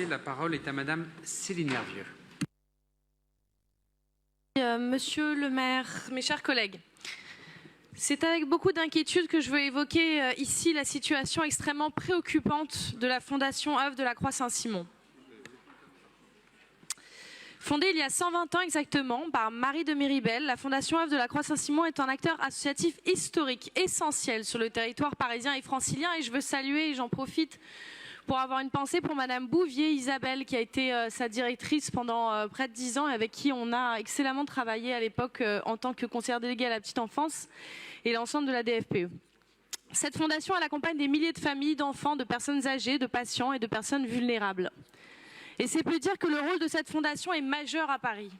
La parole est à Madame Céline Nervieux. Monsieur le maire, mes chers collègues, c'est avec beaucoup d'inquiétude que je veux évoquer ici la situation extrêmement préoccupante de la Fondation œuvre de la Croix-Saint-Simon. Fondée il y a 120 ans exactement par Marie de Méribel, la Fondation œuvre de la Croix-Saint-Simon est un acteur associatif historique essentiel sur le territoire parisien et francilien, et je veux saluer, et j'en profite pour avoir une pensée pour Madame Bouvier Isabelle, qui a été sa directrice pendant près de 10 ans et avec qui on a excellemment travaillé à l'époque en tant que conseillère déléguée à la petite enfance et l'ensemble de la DFPE. Cette fondation, elle accompagne des milliers de familles, d'enfants, de personnes âgées, de patients et de personnes vulnérables. Et c'est peu dire que le rôle de cette fondation est majeur à Paris.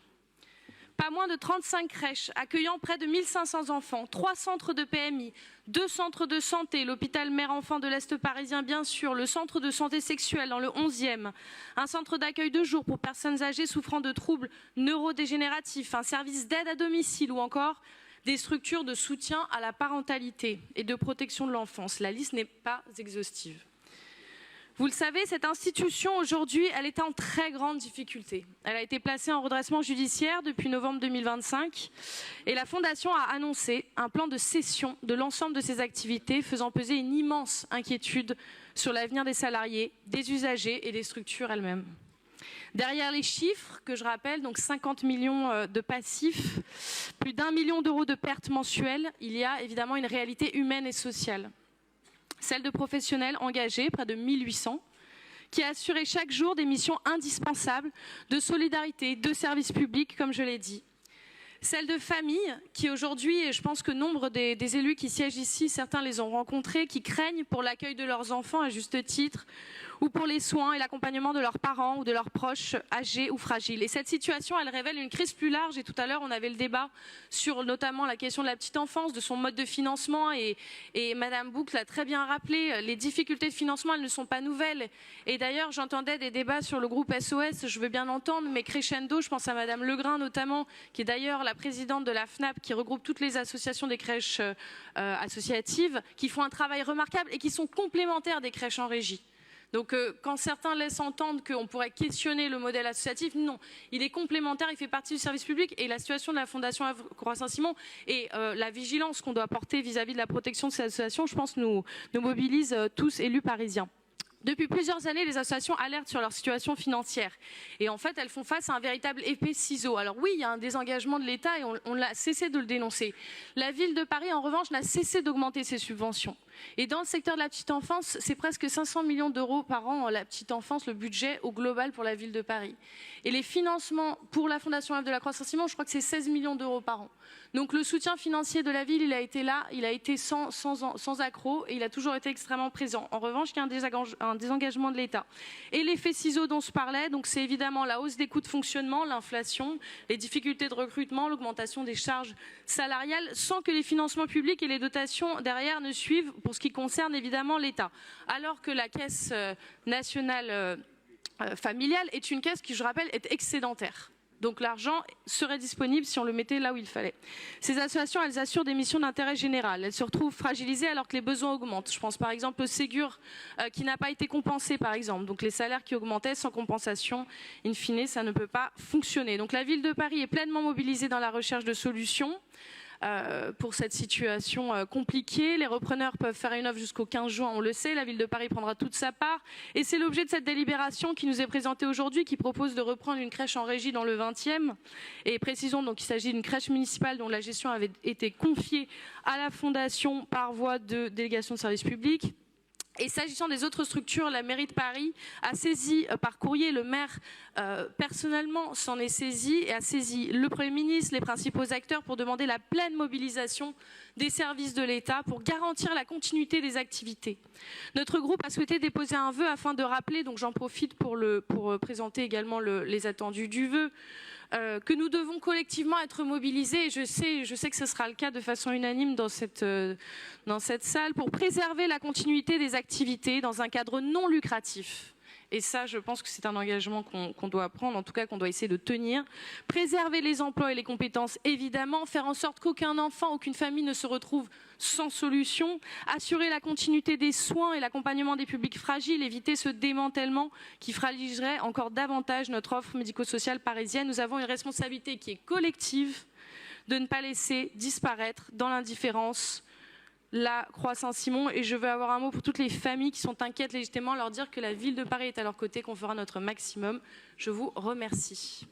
Pas moins de 35 crèches accueillant près de 1500 enfants, 3 centres de PMI, 2 centres de santé, l'hôpital mère-enfant de l'Est parisien bien sûr, le centre de santé sexuelle dans le 11e, un centre d'accueil de jour pour personnes âgées souffrant de troubles neurodégénératifs, un service d'aide à domicile ou encore des structures de soutien à la parentalité et de protection de l'enfance. La liste n'est pas exhaustive. Vous le savez, cette institution, aujourd'hui, elle est en très grande difficulté. Elle a été placée en redressement judiciaire depuis novembre 2025 et la Fondation a annoncé un plan de cession de l'ensemble de ses activités, faisant peser une immense inquiétude sur l'avenir des salariés, des usagers et des structures elles-mêmes. Derrière les chiffres, que je rappelle, donc 50 millions de passifs, plus d'1 million d'euros de pertes mensuelles, il y a évidemment une réalité humaine et sociale. Celle de professionnels engagés, près de 1800, qui assuraient chaque jour des missions indispensables de solidarité, de service public, comme je l'ai dit. Celle de familles qui aujourd'hui, et je pense que nombre des élus qui siègent ici, certains les ont rencontrés, qui craignent pour l'accueil de leurs enfants à juste titre, ou pour les soins et l'accompagnement de leurs parents ou de leurs proches âgés ou fragiles. Et cette situation, elle révèle une crise plus large, et tout à l'heure on avait le débat sur notamment la question de la petite enfance, de son mode de financement, et Madame Bouc l'a très bien rappelé, les difficultés de financement, elles ne sont pas nouvelles. Et d'ailleurs, j'entendais des débats sur le groupe SOS, je veux bien l'entendre, mais crescendo, je pense à Madame Legrain notamment, qui est d'ailleurs la présidente de la FNAP, qui regroupe toutes les associations des crèches associatives, qui font un travail remarquable et qui sont complémentaires des crèches en régie. Donc quand certains laissent entendre qu'on pourrait questionner le modèle associatif, non, il est complémentaire, il fait partie du service public, et la situation de la Fondation Croix-Saint-Simon et la vigilance qu'on doit porter vis-à-vis de la protection de ces associations, je pense, nous mobilise tous élus parisiens. Depuis plusieurs années, les associations alertent sur leur situation financière. Et en fait, elles font face à un véritable épée ciseau. Alors oui, il y a un désengagement de l'État et on l'a cessé de le dénoncer. La ville de Paris, en revanche, n'a cessé d'augmenter ses subventions. Et dans le secteur de la petite enfance, c'est presque 500 millions d'euros par an, la petite enfance, le budget au global pour la ville de Paris. Et les financements pour la Fondation œuvre de la Croix-Saint-Simon, je crois que c'est 16 millions d'euros par an. Donc le soutien financier de la ville, il a été là, il a été sans accroc et il a toujours été extrêmement présent. En revanche, il y a un désengagement de l'État. Et l'effet ciseau dont je parlais, donc c'est évidemment la hausse des coûts de fonctionnement, l'inflation, les difficultés de recrutement, l'augmentation des charges salariales, sans que les financements publics et les dotations derrière ne suivent pour ce qui concerne évidemment l'État. Alors que la caisse nationale familiale est une caisse qui, je rappelle, est excédentaire. Donc l'argent serait disponible si on le mettait là où il fallait. Ces associations, elles assurent des missions d'intérêt général. Elles se retrouvent fragilisées alors que les besoins augmentent. Je pense par exemple au Ségur qui n'a pas été compensé par exemple. Donc les salaires qui augmentaient sans compensation, in fine, ça ne peut pas fonctionner. Donc la ville de Paris est pleinement mobilisée dans la recherche de solutions. Pour cette situation compliquée. Les repreneurs peuvent faire une offre jusqu'au 15 juin, on le sait. La ville de Paris prendra toute sa part. Et c'est l'objet de cette délibération qui nous est présentée aujourd'hui, qui propose de reprendre une crèche en régie dans le 20e. Et précisons donc qu'il s'agit d'une crèche municipale dont la gestion avait été confiée à la Fondation par voie de délégation de service public. Et s'agissant des autres structures, la mairie de Paris a saisi par courrier, le maire personnellement s'en est saisi et a saisi le Premier ministre, les principaux acteurs pour demander la pleine mobilisation des services de l'État pour garantir la continuité des activités. Notre groupe a souhaité déposer un vœu afin de rappeler, donc j'en profite pour présenter également les attendus du vœu, que nous devons collectivement être mobilisés, et je sais que ce sera le cas de façon unanime dans cette salle, pour préserver la continuité des activités dans un cadre non lucratif Et ça, je pense que c'est un engagement qu'on doit prendre, en tout cas qu'on doit essayer de tenir. Préserver les emplois et les compétences, évidemment. Faire en sorte qu'aucun enfant, aucune famille ne se retrouve sans solution. Assurer la continuité des soins et l'accompagnement des publics fragiles. Éviter ce démantèlement qui fragiliserait encore davantage notre offre médico-sociale parisienne. Nous avons une responsabilité qui est collective de ne pas laisser disparaître dans l'indifférence la Croix Saint-Simon. Et je veux avoir un mot pour toutes les familles qui sont inquiètes légitimement, leur dire que la ville de Paris est à leur côté, qu'on fera notre maximum. Je vous remercie.